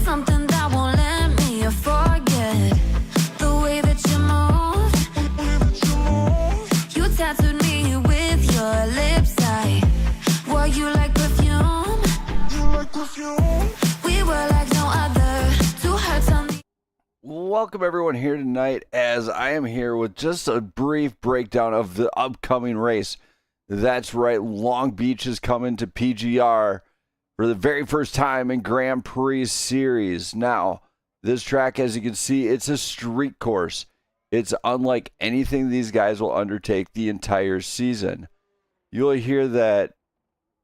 something that won't let me forget the way that you move. You tattooed me with your lips. I wore you like perfume. We were like no other. Two hearts on the... Welcome everyone here tonight, as I am here with just a brief breakdown of the upcoming race. That's right, Long Beach is coming to PGR for the very first time in Grand Prix Series. Now, this track, as you can see, it's a street course. It's unlike anything these guys will undertake the entire season. You'll hear that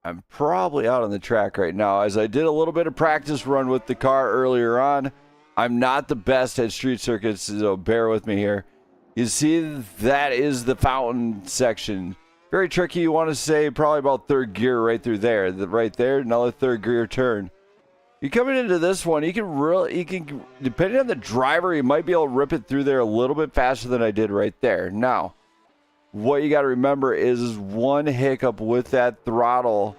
I'm probably out on the track right now, as I did a little bit of practice run with the car earlier on. I'm not the best at street circuits, so bear with me here. You see, that is the fountain section. Very tricky. You want to say probably about third gear right through there. Right there, another third gear turn. You're coming into this one, you can, depending on the driver, you might be able to rip it through there a little bit faster than I did right there. Now, what you got to remember is one hiccup with that throttle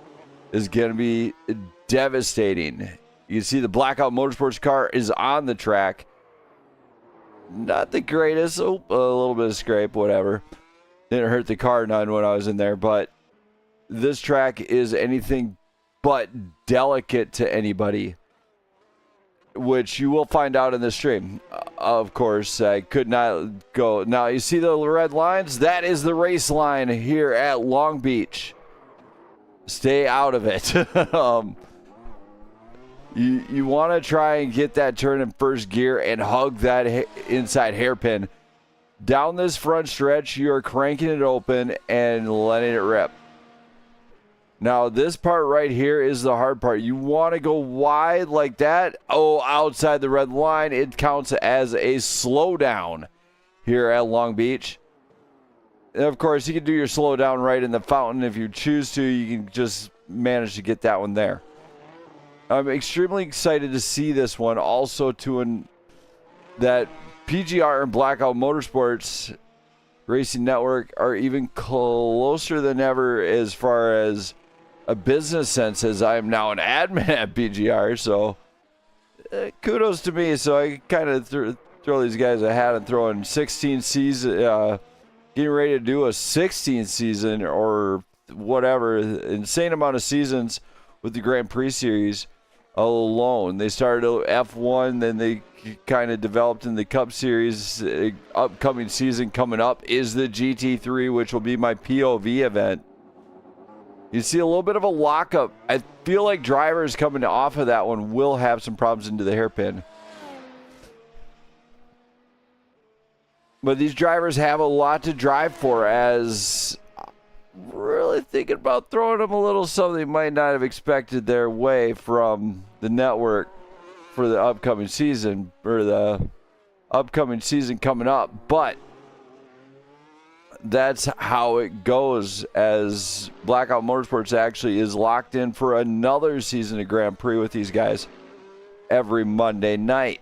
is going to be devastating. You see the Blackout Motorsports car is on the track. Not the greatest. Oh, a little bit of scrape, whatever. Didn't hurt the car none when I was in there, but this track is anything but delicate to anybody, which you will find out in the stream. Of course, I could not go. Now, you see the red lines? That is the race line here at Long Beach. Stay out of it. You want to try and get that turn in first gear and hug that inside hairpin. Down this front stretch, you are cranking it open and letting it rip. Now, this part right here is the hard part. You want to go wide like that. Oh, outside the red line, it counts as a slowdown here at Long Beach. And of course, you can do your slowdown right in the fountain. If you choose to, you can just manage to get that one there. I'm extremely excited to see this one. Also, that PGR and Blackout Motorsports Racing Network are even closer than ever as far as a business sense, as I am now an admin at PGR. So kudos to me. So I kind of throw these guys a hat and throw in 16 season, getting ready to do a 16th season or whatever, insane amount of seasons with the Grand Prix series alone. They started F1, then they kind of developed in the Cup Series. Upcoming season coming up is the GT3, which will be my POV event. You see a little bit of a lockup. I feel like drivers coming off of that one will have some problems into the hairpin. But these drivers have a lot to drive for, as really thinking about throwing them a little something they might not have expected their way from the network for the upcoming season, or the upcoming season coming up. But that's how it goes, as Blackout Motorsports actually is locked in for another season of Grand Prix with these guys every Monday night.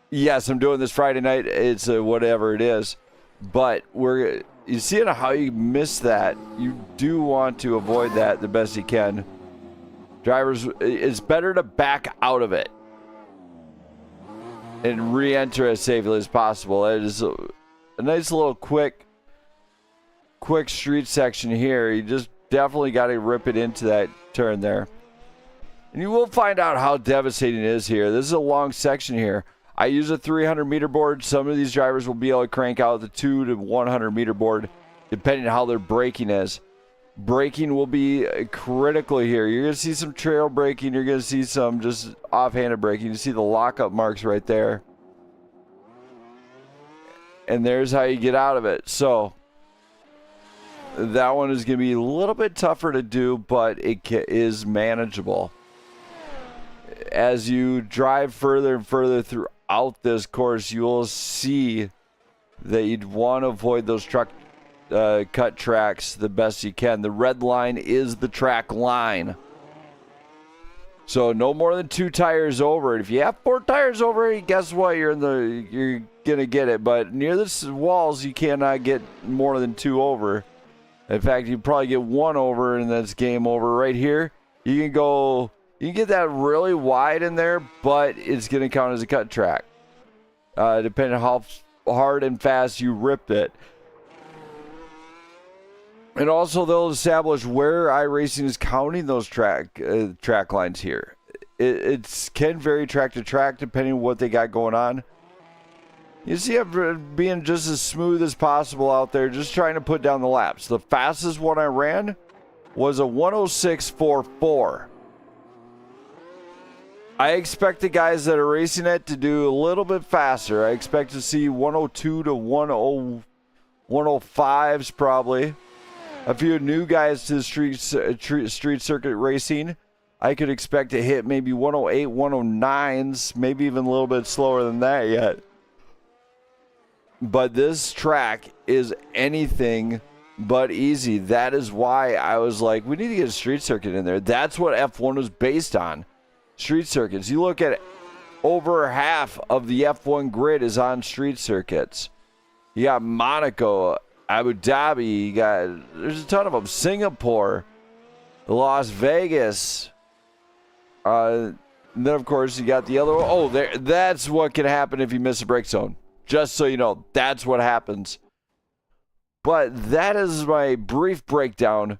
Yes, I'm doing this Friday night. It's whatever it is. But you see how you miss that. You do want to avoid that the best you can. Drivers, it's better to back out of it and re-enter as safely as possible. It is a nice little quick street section here. You just definitely got to rip it into that turn there. And you will find out how devastating it is here. This is a long section here. I use a 300 meter board. Some of these drivers will be able to crank out the 2 to 100 meter board, depending on how their braking is. Braking will be critical here. You're going to see some trail braking. You're going to see some just offhanded braking. You see the lockup marks right there. And there's how you get out of it. So that one is going to be a little bit tougher to do, but it is manageable. As you drive further and further throughout this course, you will see that you'd want to avoid those cut tracks the best you can. The red line is the track line. So no more than 2 tires over it. If you have 4 tires over it, guess what? You're gonna get it. But near the walls, you cannot get more than 2 over. In fact, you probably get 1 over, and that's game over. Right here, you can get that really wide in there, but it's going to count as a cut track, depending on how hard and fast you rip it. And also, they'll establish where iRacing is counting those track lines here. It can vary track to track depending on what they got going on. You see, I'm being just as smooth as possible out there, just trying to put down the laps. The fastest one I ran was a 106.44. I expect the guys that are racing it to do a little bit faster. I expect to see 102 to 105s probably. A few new guys to the street circuit racing, I could expect to hit maybe 108, 109s, maybe even a little bit slower than that yet. But this track is anything but easy. That is why I was like, we need to get a street circuit in there. That's what F1 was based on. Street circuits. You look at it, over half of the F1 grid is on street circuits. You got Monaco, Abu Dhabi, there's a ton of them. Singapore, Las Vegas. And then, of course, you got the other one. Oh, that's what can happen if you miss a brake zone. Just so you know, that's what happens. But that is my brief breakdown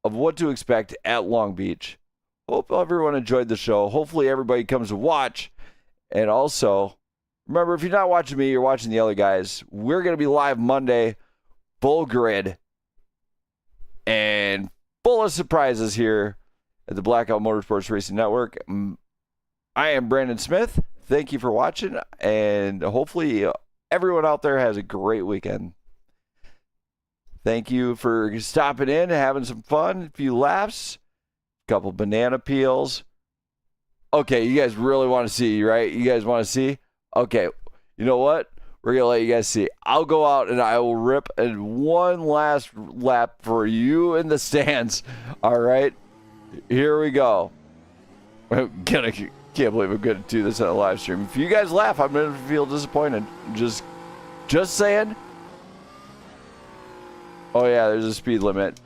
of what to expect at Long Beach. Hope everyone enjoyed the show. Hopefully everybody comes to watch. And also, remember, if you're not watching me, you're watching the other guys. We're going to be live Monday, full grid, and full of surprises here at the Blackout Motorsports Racing Network. I am Brandon Smith. Thank you for watching, and hopefully everyone out there has a great weekend. Thank you for stopping in and having some fun. A few laps, a couple banana peels. Okay, you guys really want to see, right? You guys want to see? Okay, you know what? We're going to let you guys see. I'll go out and I will rip one last lap for you in the stands. All right, here we go. Can't believe I'm going to do this on a live stream. If you guys laugh, I'm going to feel disappointed. Just saying. Oh, yeah, there's a speed limit.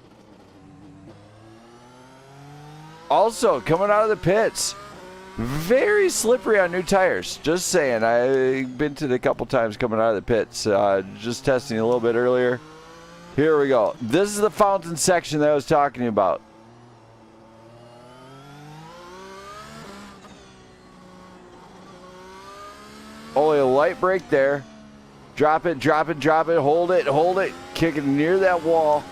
Also, coming out of the pits, very slippery on new tires. Just saying. I've been to it a couple times coming out of the pits. Just testing a little bit earlier. Here we go. This is the fountain section that I was talking about. Only a light brake there. Drop it, drop it, drop it. Hold it, hold it. Kick it near that wall.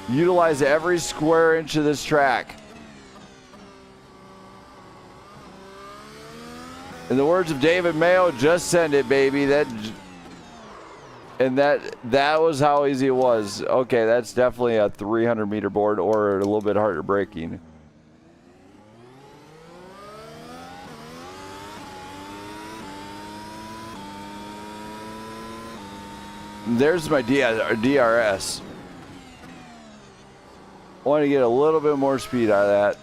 Utilize every square inch of this track. In the words of David Mayo, just send it, baby. That was how easy it was. Okay, that's definitely a 300-meter board or a little bit harder braking. There's my DRS. Want to get a little bit more speed out of that.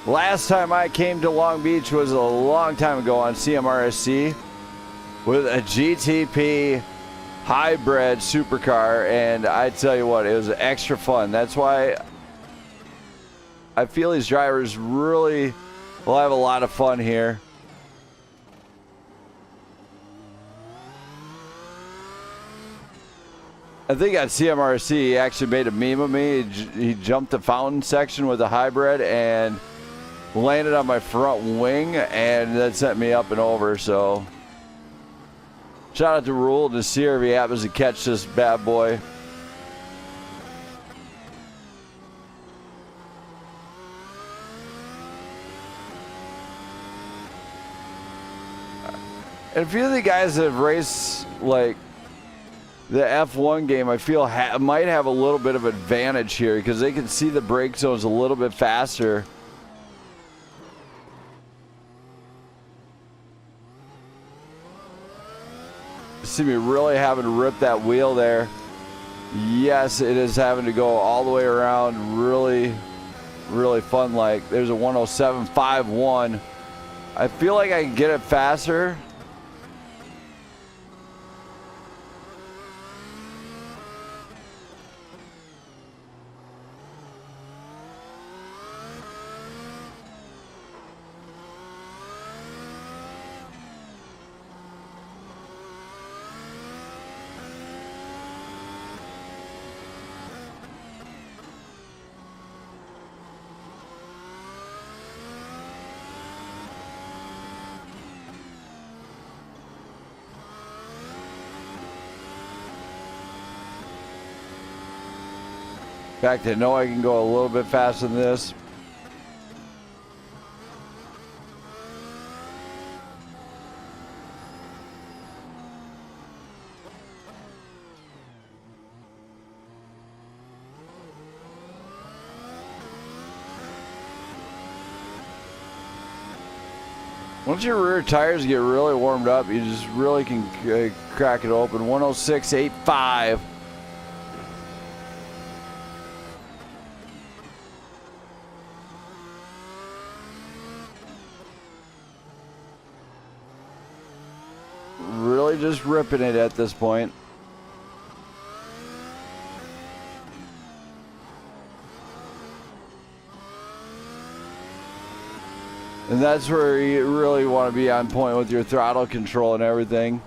Last time I came to Long Beach was a long time ago on CMRSC with a GTP hybrid supercar, and I tell you what, it was extra fun. That's why I feel these drivers really will have a lot of fun here. I think on CMRC he actually made a meme of me. He jumped the fountain section with a hybrid and landed on my front wing, and that sent me up and over. So shout out to Rule to see if he happens to catch this bad boy. And a few of the guys that have raced like the F1 game, I feel might have a little bit of advantage here because they can see the brake zones a little bit faster. See me really having to rip that wheel there. Yes, it is having to go all the way around. Really, really fun. Like there's a 107.51. I feel like I can get it faster. In fact, I know I can go a little bit faster than this. Once your rear tires get really warmed up, you just really can crack it open. 106.85. Really just ripping it at this point. And that's where you really want to be on point with your throttle control and everything.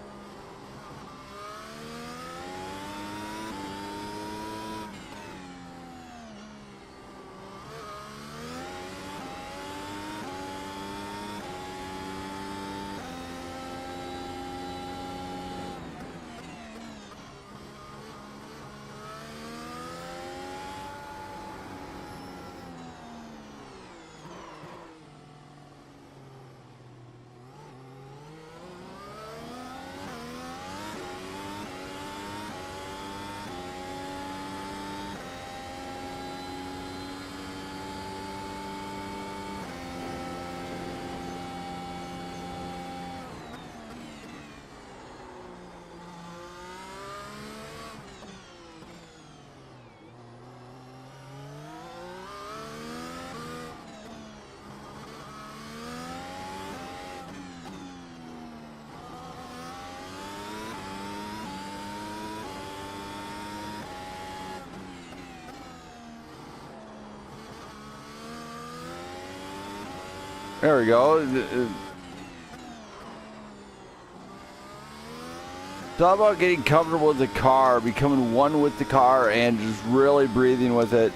There we go. It's all about getting comfortable with the car, becoming one with the car, and just really breathing with it.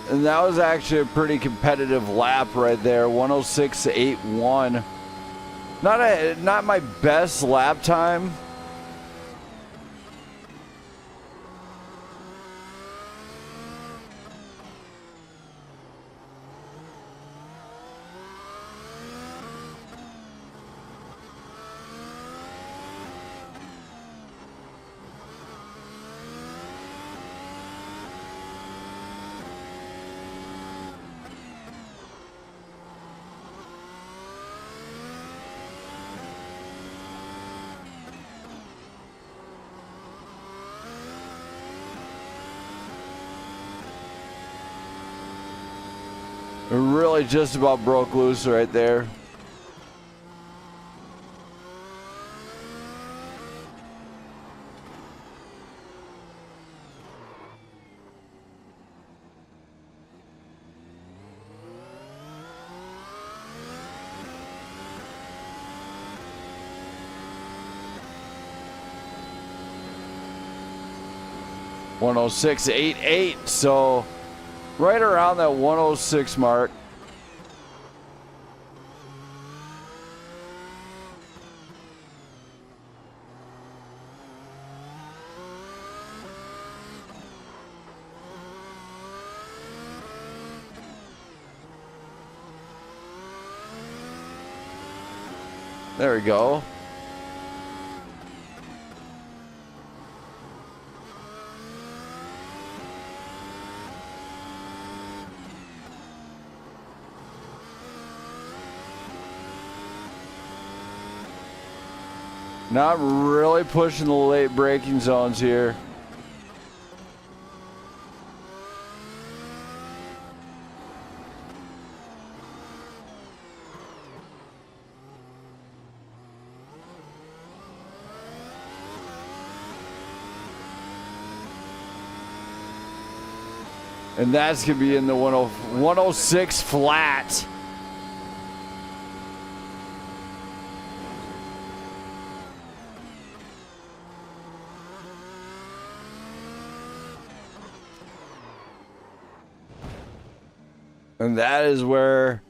And that was actually a pretty competitive lap right there, 106.81. Not my best lap time. Really just about broke loose right there. $106.88, so right around that 106 mark. There we go. Not really pushing the late braking zones here. And that's going to be in the 106 flat. And that is where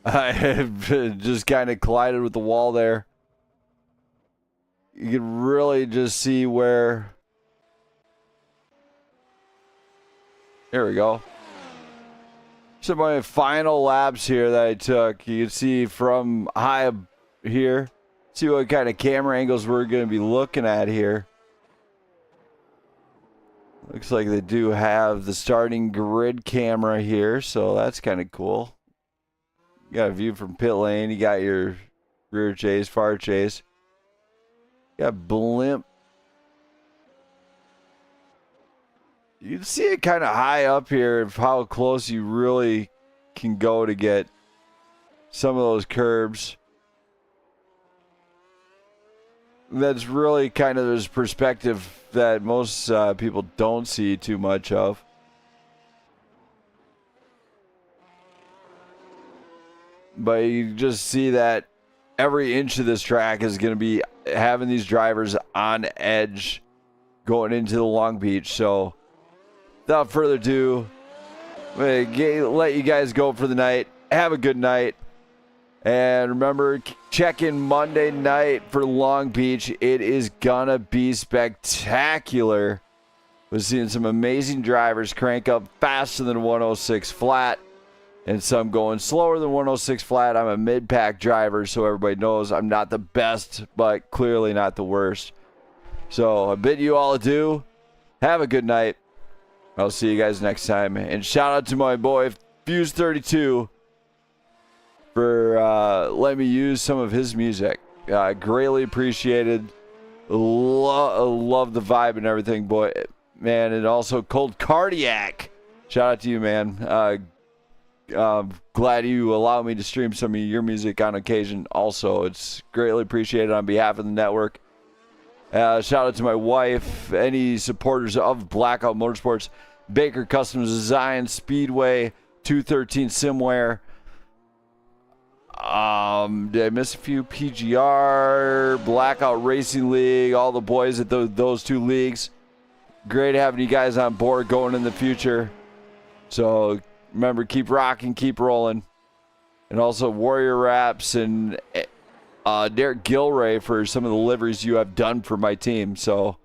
I have just kind of collided with the wall there. You can really just see where... There we go. So my final laps here that I took, you can see from high up here. See what kind of camera angles we're going to be looking at here. Looks like they do have the starting grid camera here, so that's kind of cool. You got a view from pit lane. You got your rear chase, far chase. You got blimp. You can see it kind of high up here of how close you really can go to get some of those curbs. That's really kind of this perspective that most people don't see too much of. But you just see that every inch of this track is going to be having these drivers on edge going into the Long Beach. So without further ado, I'm gonna let you guys go for the night. Have a good night. And remember, check in Monday night for Long Beach. It is going to be spectacular. We're seeing some amazing drivers crank up faster than 106 flat and some going slower than 106 flat. I'm a mid-pack driver, so everybody knows I'm not the best, but clearly not the worst. So I bid you all adieu. Have a good night. I'll see you guys next time. And shout out to my boy, Fuse32, for letting me use some of his music. Greatly appreciated. Love the vibe and everything, boy. Man, and also Cold Cardiac shout out to you, man. Glad you allow me to stream some of your music on occasion. Also, it's greatly appreciated on behalf of the network. Shout out to my wife, any supporters of Blackout Motorsports, Baker Customs Design, Speedway, 213 Simware. Did I miss a few? PGR, Blackout Racing League, all the boys at those two leagues. Great having you guys on board going in the future. So remember, keep rocking, keep rolling. And also Warrior Raps and Derek Gilray for some of the liveries you have done for my team. So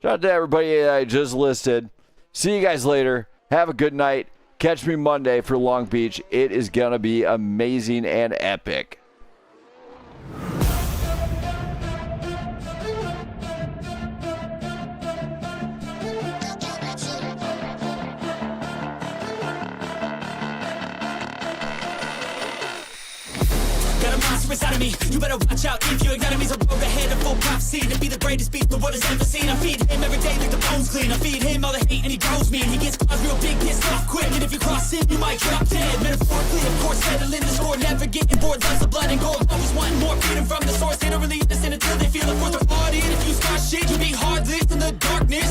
shout out to everybody that I just listed. See you guys later. Have a good night. Catch me Monday for Long Beach. It is going to be amazing and epic. Got a monster inside of me. You better watch out if your enemy's a road ahead of full prophecy to be the greatest beast the world has ever seen. I feed him every day like the bones clean. I feed him all the hate and he grows me. And he gets claws real big, gets off quick. And if you cross him, you might drop dead. Metaphorically, of course, settling the score. Never getting bored, loves of blood and gold. Always wanting more freedom from the source. They don't really understand until they feel it for the party. And if you start shit, you be heartless in the darkness.